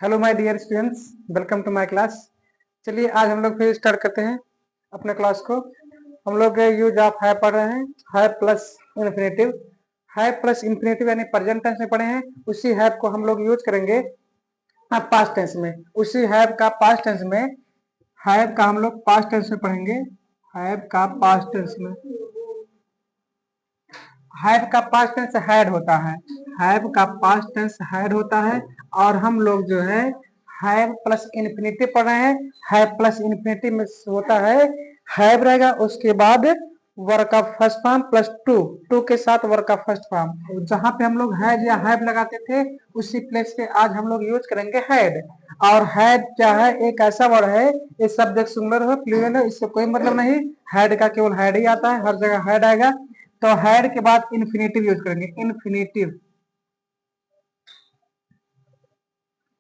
Hello my dear students, welcome to my class. चलिए आज हम लोग फिर स्टार्ट करते हैं अपने क्लास को। हम लोग यूज ऑफ हैव पढ़ रहे हैं। Have plus infinitive. Have plus infinitive यानी प्रेजेंट टेंस में पढ़े हैं। उसी हैव को हम लोग यूज करेंगे पास्ट टेंस में। उसी हैव का पास्ट टेंस में, हैव का हम लोग पास्ट टेंस में पढ़ेंगे। हैव का पास्ट टेंस में, हैव का पास्ट टेंस हैड होता है। हैव का पास्ट टेंस हैड होता है। और हम लोग जो है हैव प्लस इन्फिनिटिव पढ़ रहे हैं। हैव प्लस इन्फिनिटिव में होता है हैव रहेगा, उसके बाद वर्ब का first form plus to, to के साथ वर्ब का फर्स्ट फॉर्म। जहां पे हम लोग हैज या हैव लगाते थे उसी प्लेस पे आज हम लोग यूज करेंगे हैड। और हैड क्या है? एक ऐसा वर्ड है, ये सब्जेक्ट सिंगुलर हो प्लूरल हो इससे कोई मतलब नहीं। हैड का केवल हैड ही आता है, हर जगह हैड आएगा। तो हैड के बाद इन्फिनेटिव यूज करेंगे। इन्फिनेटिव,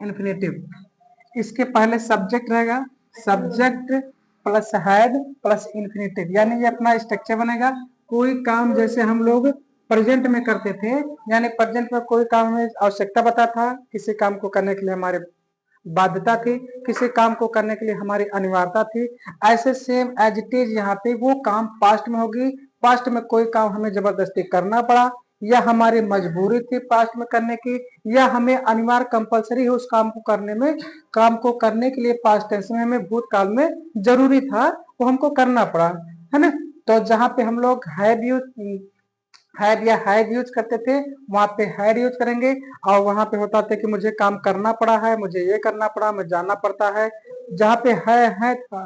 इन्फिनेटिव इसके पहले सब्जेक्ट रहेगा। Subject plus had plus infinitive, यानी ये अपना स्ट्रक्चर बनेगा। कोई काम जैसे हम लोग प्रेजेंट में करते थे, यानी प्रेजेंट में कोई काम में आवश्यकता बता था, किसी काम को करने के लिए हमारे बाध्यता थी, किसी काम को करने के लिए हमारी अनिवार्यता थी। ऐसे सेम एज इट इज यहाँ पे वो काम पास्ट में होगी। पास्ट में कोई काम हमें जबरदस्ती करना पड़ा, या हमारी मजबूरी थी पास्ट में करने की, या हमें अनिवार्य कंपलसरी है उस काम को करने में। काम को करने के लिए पास्ट टेंस में हमें भूतकाल में जरूरी था, वो हमको करना पड़ा, है ना। तो जहाँ पे हम लोग हैड या हैड यूज करते थे वहां पे हैड यूज करेंगे। और वहां पे होता था कि मुझे काम करना पड़ा है, मुझे ये करना पड़ा, मुझे जाना पड़ता है। जहाँ पे है था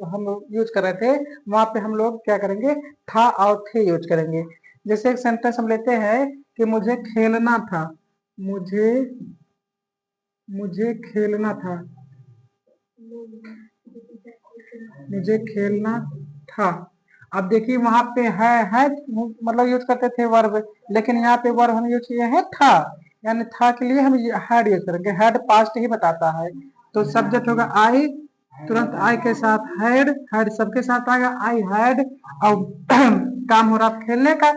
हम यूज कर रहे थे, वहां पे हम लोग क्या करेंगे? था और थे यूज करेंगे। जैसे एक सेंटेंस हम लेते हैं कि मुझे खेलना था। मुझे मुझे खेलना था, मुझे खेलना था। अब देखिए वहां पे है मतलब यूज करते थे वर्ब, लेकिन यहाँ पे वर्ब हम यूज किए हैं था। यानी था के लिए हम हैड यूज करेंगे। हैड पास्ट ही बताता है। तो सब्जेक्ट होगा आई, तुरंत आई के साथ हैड, हैड सबके साथ आएगा आई हैड। और काम हो रहा खेलने का,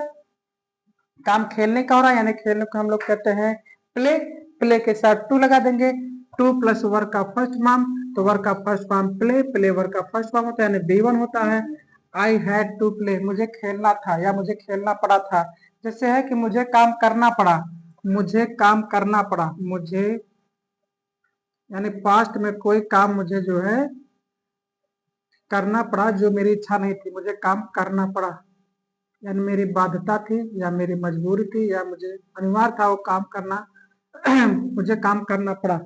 काम खेलने का हो रहा है, यानी खेलने को हम लोग कहते हैं प्ले। प्ले के साथ टू लगा देंगे। टू प्लस वर्क का फर्स्ट फॉर्म, तो वर्क का first form play, play work का फर्स्ट फॉर्म होता है यानी बी वन होता है। आई हैड टू प्ले, मुझे खेलना था या मुझे खेलना पड़ा था। जैसे है कि मुझे काम करना पड़ा, मुझे काम करना पड़ा, मुझे यानी पास्ट में कोई काम मुझे जो है करना पड़ा जो मेरी इच्छा नहीं थी, मुझे काम करना पड़ा। यानी मेरी बाध्यता थी या मेरी मजबूरी थी या मुझे अनिवार्य था वो काम करना। मुझे काम करना पड़ा,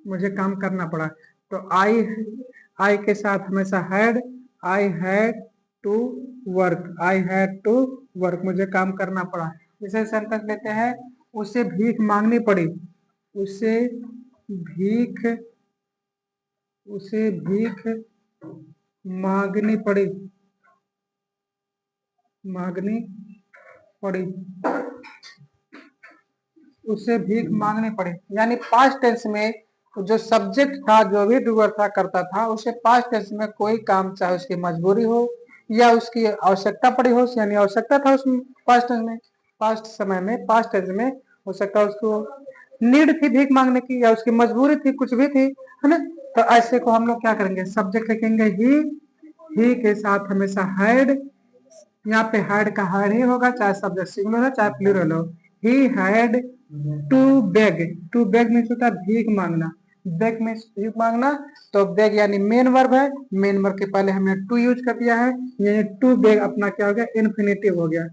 मुझे काम करना पड़ा। तो आई के साथ हमेशा had, I had to work, I had to work, मुझे काम करना पड़ा। जैसे सेंटेंस लेते हैं, उसे भीख मांगनी पड़ी। उसे भीख उसे भीख मांगनी पड़ी, मांगनी पड़ी, उसे भीख मांगनी पड़ी। यानी पास्ट टेंस में जो सब्जेक्ट था, जो भी डूअर था करता था, उसे पास्ट टेंस में कोई काम, चाहे उसकी मजबूरी हो या उसकी आवश्यकता पड़ी हो, यानी आवश्यकता था उसमें पास्ट टेंस में, पास्ट समय में, पास्ट टेंस में हो सकता है उसको नीड थी भीख मांगने की, या उसकी मजबूरी थी, कुछ भी थी, है ना। तो ऐसे को हम लोग क्या करेंगे? सब्जेक्ट लिखेंगे ही के साथ हमेशा हैड। यहाँ पे हैड का हैड ही होगा, चाहे सब्जेक्ट सिंगुलर हो चाहे प्लूरल हो। He had to beg, to beg means होता है भीख मांगना, बेग मीन्स भीख मांगना। तो बेग यानी मेन वर्ब है, मेन वर्ब के पहले हमने टू यूज कर दिया है, यानी टू बेग अपना क्या हो गया? इन्फिनेटिव हो गया,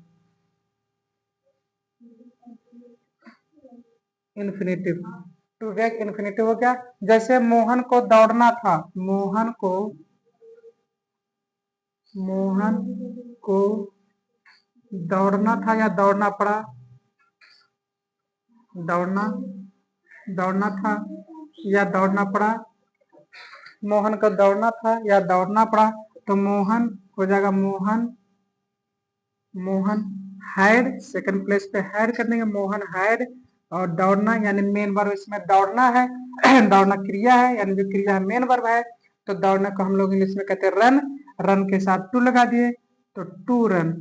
इन्फिनेटिव। टू बेग इन्फिनेटिव हो गया। जैसे मोहन को दौड़ना था, मोहन को दौड़ना था या दौड़ना पड़ा, दौड़ना दौड़ना था या दौड़ना पड़ा। मोहन को दौड़ना था या दौड़ना पड़ा, तो मोहन हो जाएगा मोहन हैड, सेकंड प्लेस पे हैड कर देंगे, मोहन हैड। और दौड़ना यानी मेन वर्ब इसमें दौड़ना है। दौड़ना क्रिया है, यानी जो क्रिया है मेन वर्ब है। तो दौड़ने को हम लोग इंग्लिश में कहते हैं रन, रन के साथ टू लगा दिए तो to run,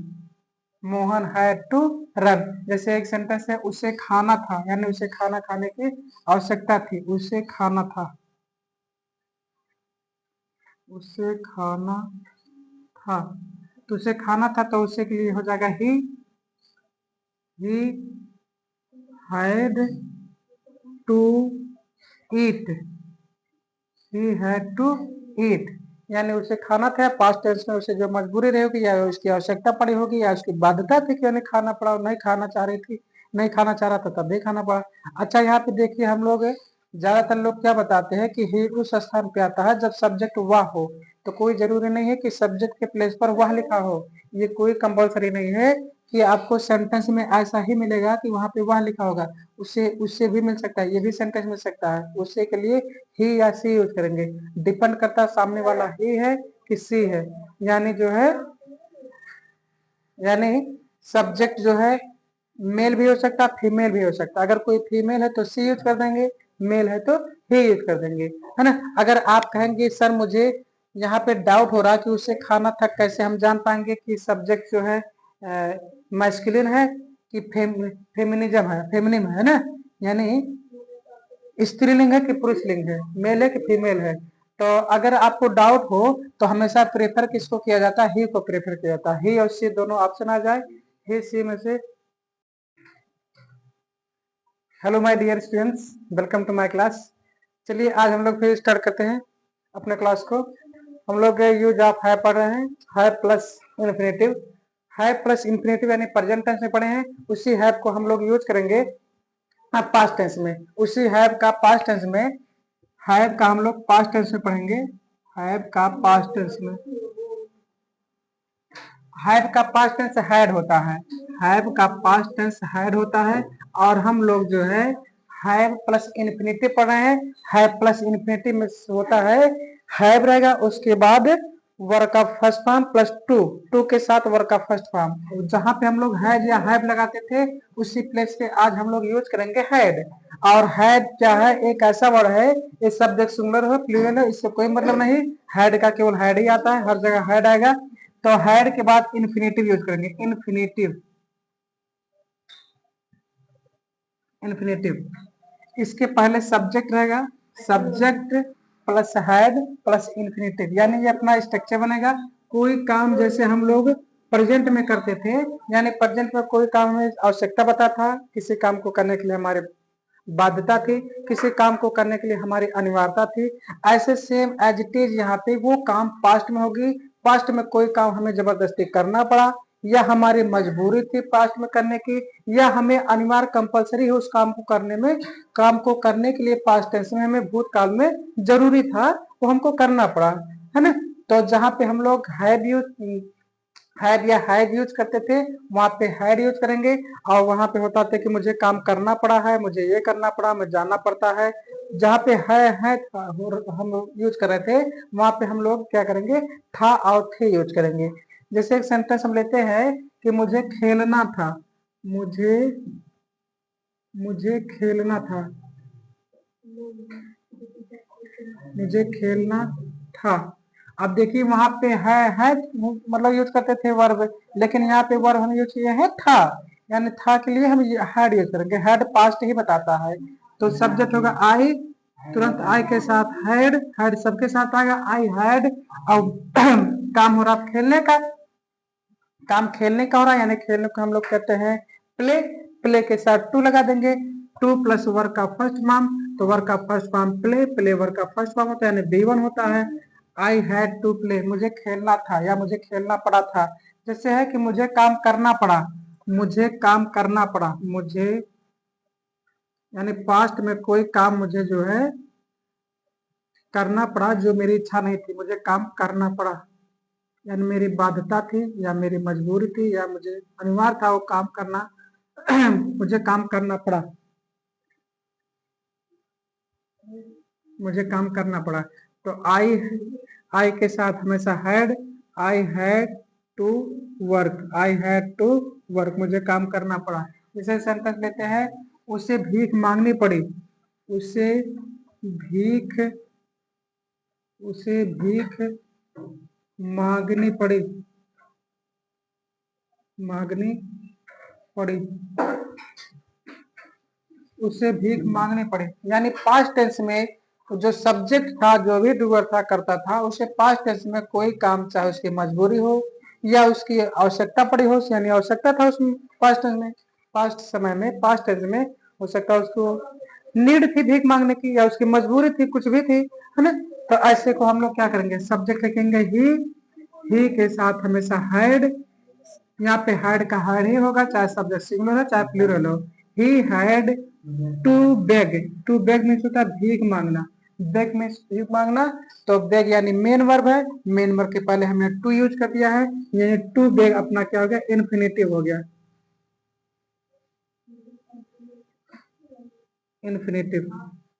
Mohan had to run. जैसे एक सेंटेंस है, उसे खाना था, यानी उसे खाना खाने की आवश्यकता थी, उसे खाना था, उसे खाना था। तो उसे खाना था तो उसे के लिए हो जाएगा he had to eat, he had to eat, यानी उसे खाना था। पास्ट टेंस में उसे जो मजबूरी रही होगी या उसकी आवश्यकता पड़ी होगी या उसकी बाध्यता थी कि उन्हें खाना पड़ा, नहीं खाना चाह रही थी, नहीं खाना चाह रहा था तब भी खाना पड़ा। अच्छा यहाँ पे देखिए, हम लोग ज्यादातर लोग क्या बताते हैं कि ही उस स्थान पे आता है जब सब्जेक्ट वह हो। तो कोई जरूरी नहीं है कि सब्जेक्ट के प्लेस पर वह लिखा हो, ये कोई कंपलसरी नहीं है कि आपको सेंटेंस में ऐसा ही मिलेगा कि वहां पे वह लिखा होगा। उससे उससे भी मिल सकता है, ये भी सेंटेंस मिल सकता है। उससे के लिए ही या सी यूज करेंगे, डिपेंड करता है सामने वाला ही है कि सी है। यानी जो है, यानी सब्जेक्ट जो है मेल भी हो सकता है, फीमेल भी हो सकता है। अगर कोई फीमेल है तो सी यूज कर देंगे, मेल है तो ही यूज कर देंगे, है ना। अगर आप कहेंगे सर मुझे यहाँ पे डाउट हो रहा है कि उसे खाना था, कैसे हम जान पाएंगे कि सब्जेक्ट जो है मैस्कुलिन है कि फेमिनिज्म है, फेमिनिम है ना, यानी स्त्रीलिंग है कि पुरुषलिंग है, मेल है कि फीमेल है। तो अगर आपको डाउट हो तो हमेशा प्रेफर किसको किया जाता है, ही को प्रेफर किया जाता है। ही और सी दोनों ऑप्शन आ जाए, ही सी में से। Hello my dear students, welcome to my class. चलिए आज हम लोग फिर स्टार्ट करते हैं अपने क्लास को। हम लोग यूज ऑफ है पढ़ रहे हैं, है प्लस इन्फिनेटिव। है प्लस इन्फिनेटिव यानी प्रेजेंट टेंस में पढ़े हैं, उसी हैव को हम लोग यूज करेंगे पास्ट टेंस में। उसी हैव का पास्ट टेंस में, हैव का हम लोग पास्ट टेंस में पढ़ेंगे। हैव का पास्ट टेंस में, हैव का पास्ट टेंस हैड होता है, हैव का पास्ट टेंस हैड होता है। और हम लोग जो है हैव प्लस इन्फिनिटी पढ़ रहे हैं। हैव प्लस इन्फिनिटी में होता है, हैव रहेगा, उसके बाद वर्ब का first form plus to, to के साथ वर्ब का फर्स्ट फॉर्म। जहां पे हम लोग हैड या हैव लगाते थे, उसी प्लेस पे आज हम लोग यूज करेंगे हैड। और हैड क्या है, एक ऐसा वर्ड है, ये सब्जेक्ट सिंगुलर हो प्लूरल हो इससे कोई मतलब नहीं, हैड का केवल हैड ही आता है, हर जगह हैड आएगा। तो हैड के बाद इन्फिनेटिव यूज करेंगे, इन्फिनेटिव, इन्फिनेटिव। इसके पहले सब्जेक्ट रहेगा, subject plus had plus infinitive, यानी ये अपना स्ट्रक्चर बनेगा। कोई काम जैसे हम लोग प्रेजेंट में करते थे, यानी प्रेजेंट में कोई काम में आवश्यकता बता था, किसी काम को करने के लिए हमारे बाध्यता थी, किसी काम को करने के लिए हमारी अनिवार्यता थी, ऐसे सेम एज इट इज यहाँ पे वो काम पास्ट में होगी। पास्ट में कोई काम हमें जबरदस्ती करना पड़ा, या हमारी मजबूरी थी पास्ट में करने की, या हमें अनिवार्य कंपलसरी है उस काम को करने में, काम को करने के लिए पास्ट टेंस में हमें भूतकाल में जरूरी था, वो हमको करना पड़ा, है ना। तो जहाँ पे हम लोग हैव यूज, हैड या हैड यूज करते थे, वहां पे हैड यूज करेंगे। और वहां पे होता था कि मुझे काम करना पड़ा है, मुझे ये करना पड़ा, मुझे जाना पड़ता है। जहाँ पे है हम यूज कर रहे थे, वहां पे हम लोग क्या करेंगे, था और थे यूज करेंगे। जैसे एक सेंटेंस हम लेते हैं कि मुझे खेलना था, मुझे मुझे खेलना था, मुझे खेलना था। अब देखिए वहां पे है मतलब यूज करते थे वर्ब, लेकिन यहाँ पे वर्ब हम यूज किए हैं था, यानी था के लिए हम हैड यूज करेंगे। हैड पास्ट ही बताता है, तो सब्जेक्ट होगा आई, तुरंत आई के साथ हैड, हैड सबके साथ आएगा, आई हैड। और काम हो रहा खेलने का, काम खेलने का हो रहा है, यानी खेलने को हम लोग कहते हैं प्ले, प्ले के साथ टू लगा देंगे, टू प्लस वर्क का फर्स्ट फॉर्म, तो वर्क का first form play, play work का फर्स्ट फॉर्म होता है, यानी बी वन होता है। आई हैड टू प्ले, मुझे खेलना था या मुझे खेलना पड़ा था। जैसे है कि मुझे काम करना पड़ा, मुझे काम करना पड़ा, मुझे यानी पास्ट में कोई काम मुझे जो है करना पड़ा, जो मेरी इच्छा नहीं थी, मुझे काम करना पड़ा, यानी मेरी बाध्यता थी या मेरी मजबूरी थी या मुझे अनिवार्य था वो काम करना, मुझे काम करना पड़ा, मुझे काम करना पड़ा। तो आई के साथ हमेशा had, I had to work, I had to work, मुझे काम करना पड़ा। जैसे सेंटेंस लेते हैं, उसे भीख मांगनी पड़ी, उसे भीख, उसे भीख मांगनी पड़ी, मांगनी पड़ी, उसे भीख मांगनी पड़ी। यानी पास्ट टेंस में जो सब्जेक्ट था, जो भी डूअर था, करता था, उसे पास्ट टेंस में कोई काम, चाहे उसकी मजबूरी हो या उसकी आवश्यकता पड़ी हो, यानी आवश्यकता था उसमें पास्ट टेंस में, पास्ट समय में, पास्ट टेंस में हो सकता है उसको नीड थी भीख मांगने की, या उसकी मजबूरी थी, कुछ भी थी, है ना। तो ऐसे को हम लोग क्या करेंगे, सब्जेक्ट लिखेंगे ही के साथ हमेशा हैड। यहाँ पे हैड का हैड ही होगा, चाहे सब्जेक्ट सिंगुलर हो चाहे प्लूरल हो। He had to beg, to beg means होता है भीख मांगना, बेग मीन्स भीख मांगना। तो बेग यानी मेन वर्ब है, मेन वर्ब के पहले हमने टू यूज कर दिया है, यानी टू बेग अपना क्या हो गया, इन्फिनेटिव हो गया, इन्फिनेटिव।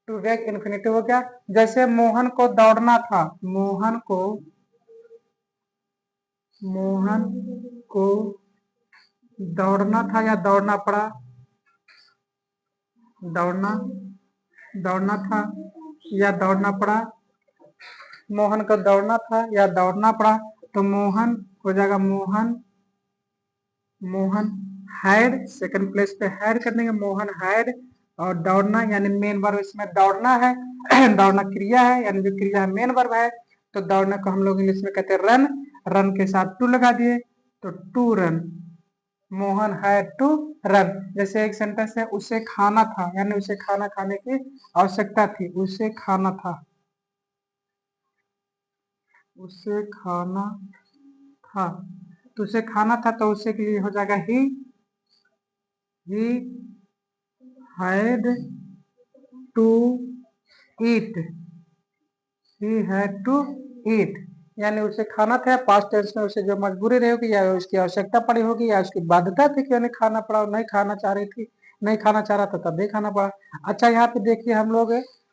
टू बेग इन्फिनेटिव हो गया। जैसे मोहन को दौड़ना था, मोहन को दौड़ना था या दौड़ना पड़ा, दौड़ना था या दौड़ना पड़ा, मोहन को दौड़ना था या दौड़ना पड़ा। तो मोहन हो जाएगा मोहन हैड, सेकंड प्लेस पे हैड कर देंगे, मोहन हैड। और दौड़ना यानी मेन वर्ब इसमें दौड़ना है दौड़ना क्रिया है, यानी जो क्रिया है मेन वर्ब है। तो दौड़ने को हम लोग इंग्लिश में कहते हैं रन, रन के साथ टू लगा दिए, तो to run, Mohan had to run. जैसे एक सेंटेंस है, उसे खाना था, यानी उसे खाना खाने की आवश्यकता थी, उसे खाना था, उसे खाना था। तो उसे खाना था, तो उसे के लिए हो जाएगा he had to eat, he had to eat. यानी उसे खाना था, पास्ट टेंस में उसे जो मजबूरी रही होगी या उसकी आवश्यकता पड़ी होगी या उसकी बाध्यता थी कि उन्हें खाना पड़ा, नहीं खाना चाह रही थी, नहीं खाना चाह रहा था तब भी खाना पड़ा। अच्छा यहाँ पे देखिए, हम लोग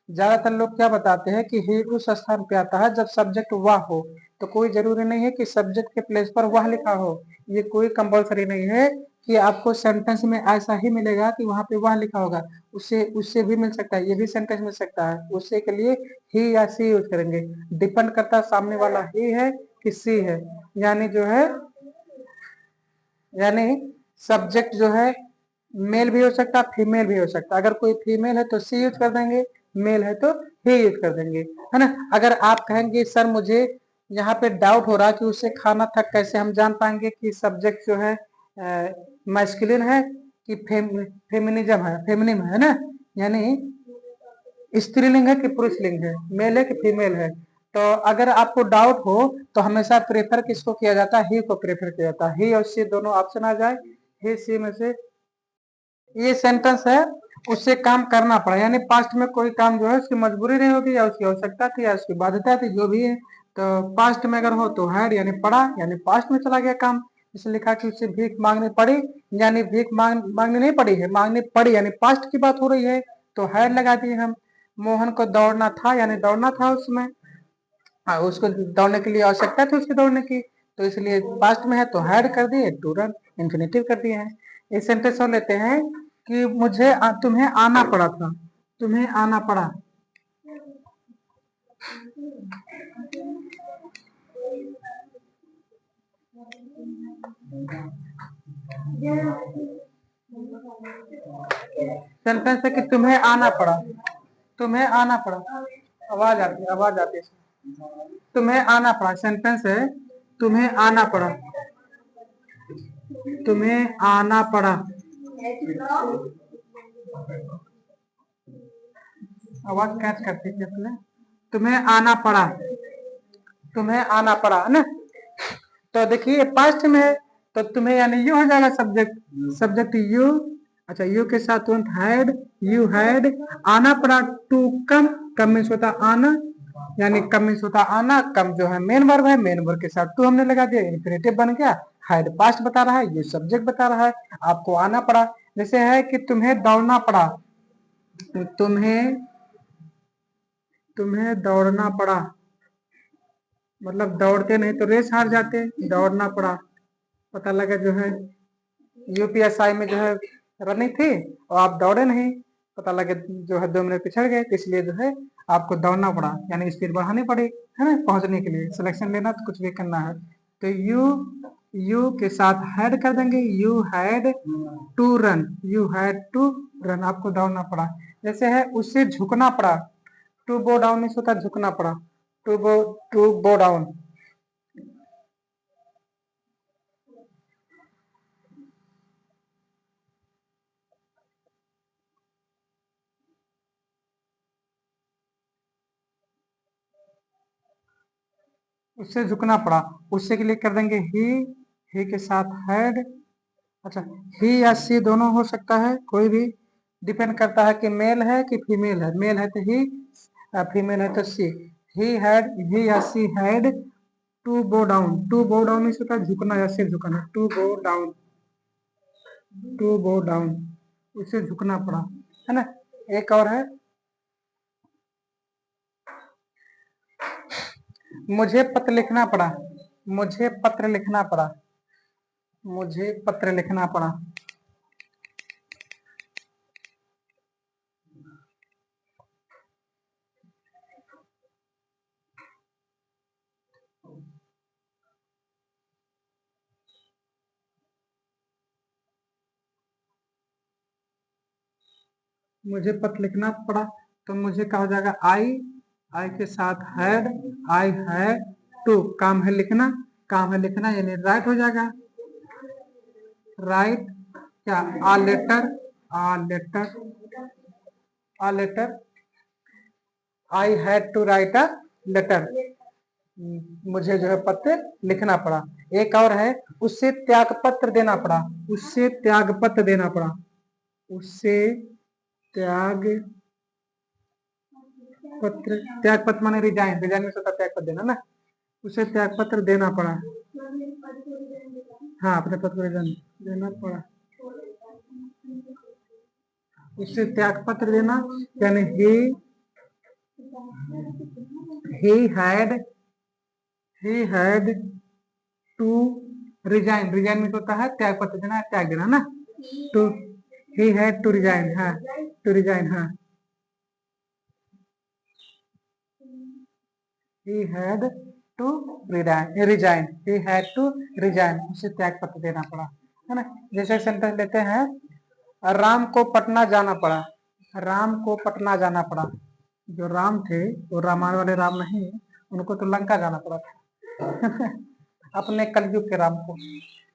ज्यादातर लोग क्या बताते हैं कि ही उस स्थान पे आता है जब सब्जेक्ट वह हो। तो कोई जरूरी नहीं है कि सब्जेक्ट के प्लेस पर वह लिखा हो, ये कोई कंपलसरी नहीं है कि आपको सेंटेंस में ऐसा ही मिलेगा कि वहां पे वह लिखा होगा। उससे उससे भी मिल सकता है, ये भी सेंटेंस मिल सकता है, उससे के लिए ही या सी यूज करेंगे। डिपेंड करता है सामने वाला ही है कि सी है। यानी जो है, यानी सब्जेक्ट जो है मेल भी हो सकता है, फीमेल भी हो सकता है। अगर कोई फीमेल है तो सी यूज कर देंगे, मेल है तो ही यूज कर देंगे, है ना। अगर आप कहेंगे सर मुझे यहाँ पे डाउट हो रहा है कि उसे खाना था, कैसे हम जान पाएंगे कि सब्जेक्ट जो है मैस्कुलिन है कि फेमिनिज्म है, फेमिनिम है ना, यानी स्त्रीलिंग है कि पुरुषलिंग है, मेल है कि फीमेल है। तो अगर आपको डाउट हो तो हमेशा प्रेफर किसको किया जाता है, ही को प्रेफर किया जाता है। ही और सी दोनों ऑप्शन आ जाए, ही सी में से ये सेंटेंस है, उससे काम करना पड़ा, यानी पास्ट में कोई काम जो है उसकी मजबूरी नहीं होगी या उसकी आवश्यकता थी या उसकी बाध्यता थी, जो भी है। तो पास्ट में अगर हो तो हैड यानी पड़ा, यानी पास्ट में चला गया काम। इसलिए लिखा कि उससे भीख मांगनी पड़ी, यानी भीख मांगनी नहीं पड़ी है, मांगनी पड़ी यानी पास्ट की बात हो रही है, तो हैड लगा दिए हम। मोहन को दौड़ना था, यानी दौड़ना था उसमें, हाँ उसको दौड़ने के लिए आवश्यकता थी उसके दौड़ने की, तो इसलिए पास्ट में है तो हैड कर दिए, टू रन इन्फिनेटिव कर दिए हैं। एक सेंटेंस और लेते हैं कि तुम्हें आना पड़ा था, तुम्हें आना पड़ा। सेंटेंस है कि तुम्हें आना पड़ा, तुम्हें आना पड़ा, आवाज आती है, तुम्हें आना पड़ा। सेंटेंस है तुम्हें आना पड़ा, तुम्हें आना पड़ा, आवाज कैच करती थी अपने, तुम्हें आना पड़ा, तुम्हें आना पड़ा, है ना। तो देखिए पास्ट में है, तो तुम्हें यानी यू हो जाएगा सब्जेक्ट, सब्जेक्ट यू। अच्छा यू के साथ तुरंत हैड, यू हैड, आना पड़ा टू कम, कम मीन्स होता आना, यानी कम मीन्स होता आना, कम जो है मेन वर्ब है, मेन वर्ब के साथ टू हमने लगा दिया, इन्फिनेटिव बन गया। हैड पास्ट बता रहा है, यू सब्जेक्ट बता रहा है, आपको आना पड़ा। जैसे है कि तुम्हें दौड़ना पड़ा, तुम्हें तुम्हें दौड़ना पड़ा, मतलब दौड़ते नहीं तो रेस हार जाते, दौड़ना पड़ा। पता लगा जो है यूपीएसआई में जो है रनिंग थी और आप दौड़े नहीं, पता लगे जो है 2 मिनट पिछड़ गए, तो इसलिए जो है आपको दौड़ना पड़ा, यानी स्पीड बढ़ानी पड़ी, है ना, पहुंचने के लिए। सिलेक्शन लेना तो कुछ भी करना है, तो यू यू के साथ हैड कर देंगे, you had to run, you had to run, आपको दौड़ना पड़ा। जैसे है उससे झुकना पड़ा, टू बो डाउन मीन्स होता है झुकना पड़ा, टू बो डाउन। उससे झुकना पड़ा, उससे के लिए कर देंगे ही के साथ हैड। अच्छा, ही या सी दोनों हो सकता है, कोई भी, डिपेंड करता है कि मेल है कि फीमेल है। मेल है तो ही, फीमेल है तो सी। ही या she had to bow down, to bow down means होता है झुकना या सिर झुकाना, to bow down, to bow down, उसे झुकना पड़ा, है ना। एक और है, मुझे पत्र लिखना पड़ा, मुझे पत्र लिखना पड़ा, मुझे पत्र लिखना पड़ा। मुझे पत्र लिखना पड़ा, तो मुझे कहा जाएगा आई के साथ हैड, आई हैड टू, काम है लिखना, काम है लिखना यानी राइट हो जाएगा, राइट क्या, a letter, a letter, a letter, I had to write a letter, मुझे जो है पत्र लिखना पड़ा। एक और है, उससे त्याग पत्र देना पड़ा, उससे त्याग पत्र देना पड़ा, उससे त्याग पत्र, त्याग पत्र माने रिजाइन, रिजाइन में होता त्याग पत्र देना ना, उसे त्याग पत्र देना पड़ा। हाँ, अपने पद को रिजाइन देना पड़ा, उससे त्याग पत्र देना, यानी he had he had to resign, resign में होता है त्याग पत्र देना, त्याग देना ना, तो he had to resign, हाँ, to resign, हाँ, he had to resign, he had to resign, उसे त्याग पत्र देना पड़ा, है ना। जैसे सेंटेंस लेते हैं, राम को पटना जाना पड़ा, राम को पटना जाना पड़ा। जो राम थे वो रामायण वाले राम नहीं, उनको तो लंका जाना पड़ा था अपने कलयुग के राम को,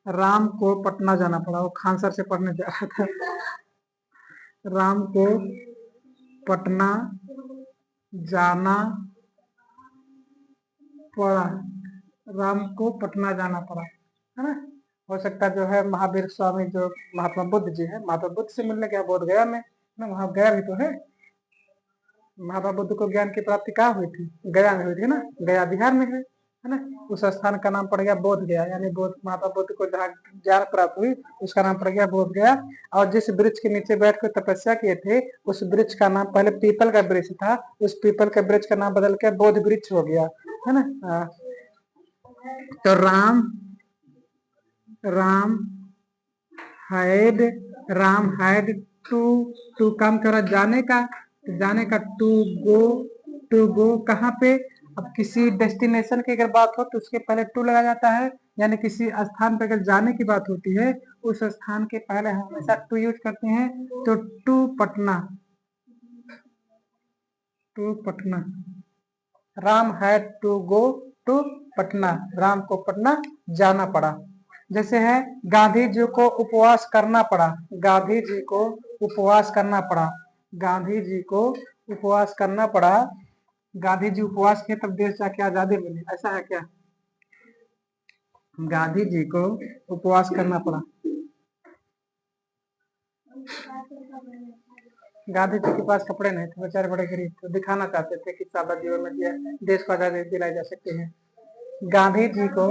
राम को पटना जाना पड़ा, वो खान सर से पढ़ने जा रहा था। राम को पटना जाना पड़ा, राम को पटना जाना पड़ा, है ना। हो सकता है जो है महावीर स्वामी जो महात्मा बुद्ध जी है, महात्मा बुद्ध से मिलने गया बोध गया में ना, वहां गया भी तो है। महात्मा बुद्ध को ज्ञान की प्राप्ति कहाँ हुई थी, गया में हुई थी ना, गया बिहार में है ना। उस स्थान का नाम पड़ गया बोध गया, यानी बोध, महात्मा बुद्ध को जहाँ ज्ञान प्राप्त हुई उसका नाम पड़ गया बोध गया। और जिस वृक्ष के नीचे बैठ कर तपस्या किए थे, उस वृक्ष का नाम पहले पीपल का वृक्ष था, उस पीपल के वृक्ष का नाम बदल के बोध वृक्ष हो गया, है ना। तो Ram, Ram had, Ram had to, to काम करा जाने का, जाने का टू गो, टू गो कहाँ पे, अब किसी डेस्टिनेशन की अगर बात हो तो उसके पहले टू लगा जाता है, यानी किसी स्थान पर अगर जाने की बात होती है, उस स्थान के पहले हम हमेशा टू यूज करते हैं। तो to Patna, to Patna, Ram had to go to Patna, Ram को पटना जाना पड़ा। जैसे है, गांधी जी को उपवास करना पड़ा, गांधी जी को उपवास करना पड़ा, गांधी जी को उपवास करना पड़ा, गांधी जी उपवास किए तब देश जाके आजादी मिली, ऐसा है क्या। गांधी जी को उपवास करना पड़ा, गांधी जी के पास कपड़े नहीं थे, बेचारे बड़े गरीब थे, दिखाना चाहते थे कि सादा जीवन में दिया देश को आजादी दिलाई जा सकती है। गांधी जी को,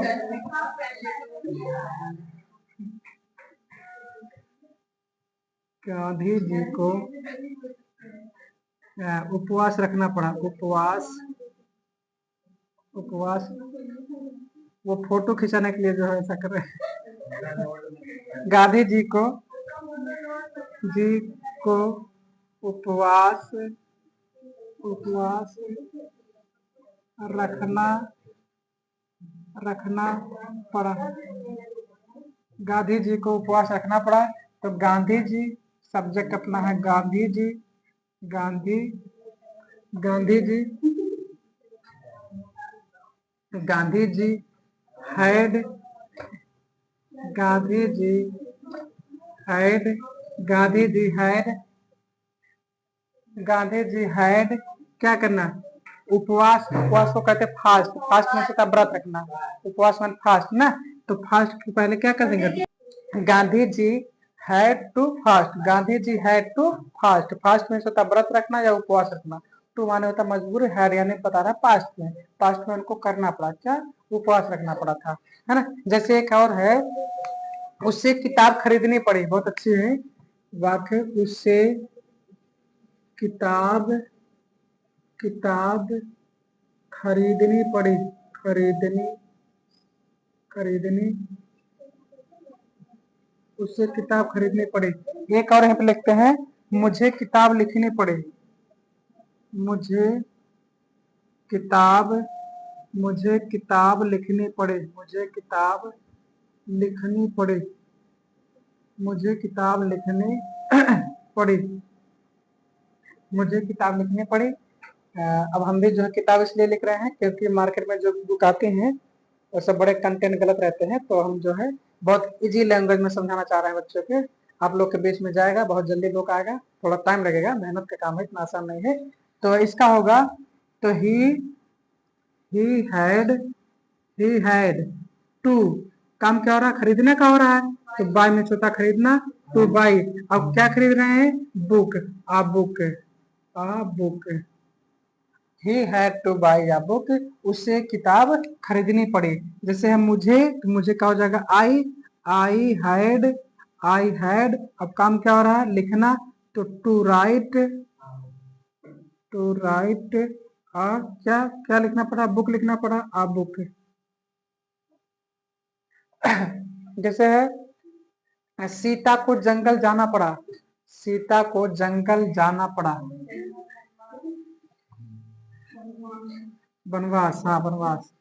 गांधी जी को उपवास रखना पड़ा, उपवास, उपवास, वो फोटो खिंचाने के लिए जो है ऐसा कर रहे हैं। गांधी जी को उपवास, उपवास रखना, रखना पड़ा, गांधी जी को उपवास रखना पड़ा, तो गांधी जी सब्जेक्ट अपना है Gandhi ji, Gandhi Gandhi ji Gandhi ji had Gandhi ji had Gandhi ji had Gandhi ji had क्या करना, उपवास, उपवास को कहते हैं फास्ट, फास्ट में से व्रत रखना, उपवास में फास्ट ना, तो फास्ट के पहले क्या कर देंगे, Gandhi ji had to fast, Gandhi ji had to fast, fast में से व्रत रखना या उपवास रखना, टू माने होता मजबूर, हैड यानी बता रहा पास्ट में, पास्ट में उनको करना पड़ा क्या, उपवास रखना पड़ा था, है ना। जैसे एक और है, उससे किताब खरीदनी पड़ी, बहुत अच्छी है वाक्य, उससे किताब किताब खरीदनी पड़ी, खरीदनी खरीदनी उससे किताब खरीदनी पड़ी। एक और यहाँ पे लिखते हैं, मुझे किताब लिखनी पड़ी, मुझे किताब मुझे किताब लिखनी पड़ी, मुझे किताब लिखनी पड़ी, मुझे किताब लिखनी पड़ी, मुझे किताब लिखनी पड़ी। अब हम भी जो है किताब इसलिए लिख रहे हैं क्योंकि मार्केट में जो बुक आते हैं वो सब बड़े कंटेंट गलत रहते हैं, तो हम जो है बहुत इजी लैंग्वेज में समझाना चाह रहे हैं बच्चों के, आप लोग के बीच में जाएगा, बहुत जल्दी बुक आएगा, थोड़ा टाइम लगेगा, मेहनत का काम है, इतना आसान नहीं है। तो इसका होगा, तो he had he had to, काम क्या हो रहा है, खरीदने का हो रहा है, तो बाय में छोटा खरीदना, टू बाई, अब क्या खरीद रहे हैं, book, a book, a book, he had to buy a book, उससे किताब खरीदनी पड़ी। जैसे हम मुझे, तो मुझे क्या हो जाएगा, आई हैड आई हैड, अब काम क्या हो रहा है, लिखना, तो टू राइट आ, क्या क्या लिखना पड़ा, बुक लिखना पड़ा, आ बुक। जैसे है, सीता को जंगल जाना पड़ा, सीता को जंगल जाना पड़ा, वनवास, हाँ वनवास,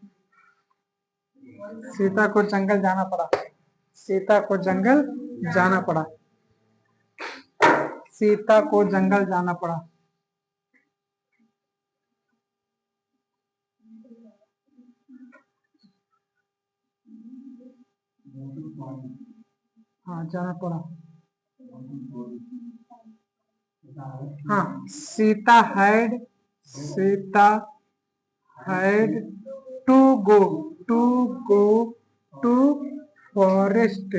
सीता को जंगल जाना पड़ा, सीता को जंगल जाना पड़ा, सीता को जंगल जाना पड़ा। हाँ जाना पड़ा, हाँ Sita had to go to go to forest,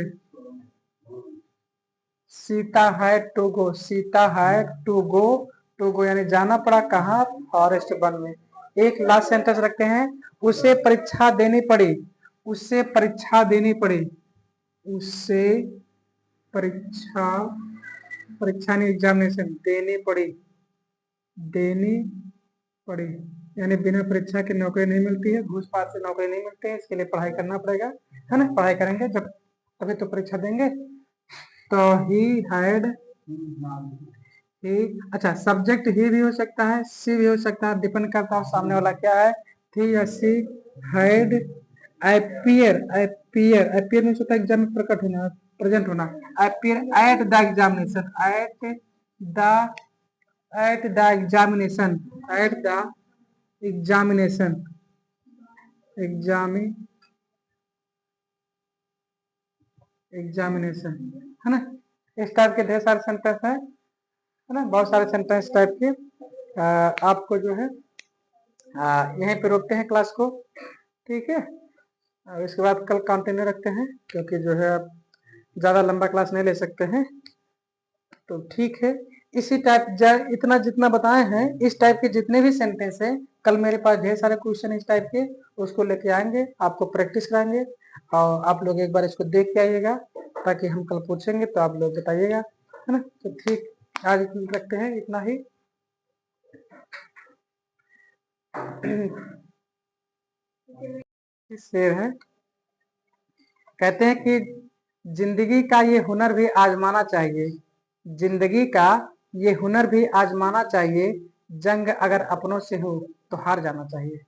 Sita had to go, Sita had to go यानी जाना पड़ा कहाँ, फॉरेस्ट वन में। एक लास्ट सेंटेंस रखते हैं, उसे परीक्षा देनी पड़ी, उसे परीक्षा देनी पड़ी, उसे परीक्षा परीक्षा नहीं एग्जामिनेशन देनी पड़ी, देनी पड़ी यानी बिना परीक्षा के नौकरी नहीं मिलती है, घूस पास से नौकरी नहीं मिलती है, इसके लिए पढ़ाई करना पड़ेगा, है ना, पढ़ाई करेंगे जब तभी तो परीक्षा देंगे। तो ही हैड ही, अच्छा सब्जेक्ट ही भी हो सकता है, सी भी हो सकता है, डिपेंड करता है सामने वाला क्या है, थी या सी। हैड अपीयर मीन्स होता है एग्जाम में प्रकट होना, प्रेजेंट होना, appear at the examination, the at the examination at the examination examination, है ना। इस टाइप के ढेर सारे सेंटेंस है ना, बहुत सारे सेंटेंस टाइप के। आपको जो है यहीं पे रोकते हैं क्लास को, ठीक है, इसके बाद कल कंटिन्यू रखते हैं क्योंकि जो है आप ज़्यादा लंबा क्लास नहीं ले सकते हैं, तो ठीक है। इसी टाइप इतना जितना बताए हैं, इस टाइप के जितने भी सेंटेंस हैं, कल मेरे पास ढेर सारे क्वेश्चन इस टाइप के, उसको लेके आएंगे, आपको प्रैक्टिस कराएंगे, और आप लोग एक बार इसको देख के आइएगा, ताकि हम कल पूछेंगे तो आप लोग बताइएगा, है ना। तो ठीक, आज रखते हैं इतना ही। शेर है, कहते हैं कि जिंदगी का ये हुनर भी आजमाना चाहिए, जिंदगी का ये हुनर भी आजमाना चाहिए, जंग अगर अपनों से हो तो हार जाना चाहिए।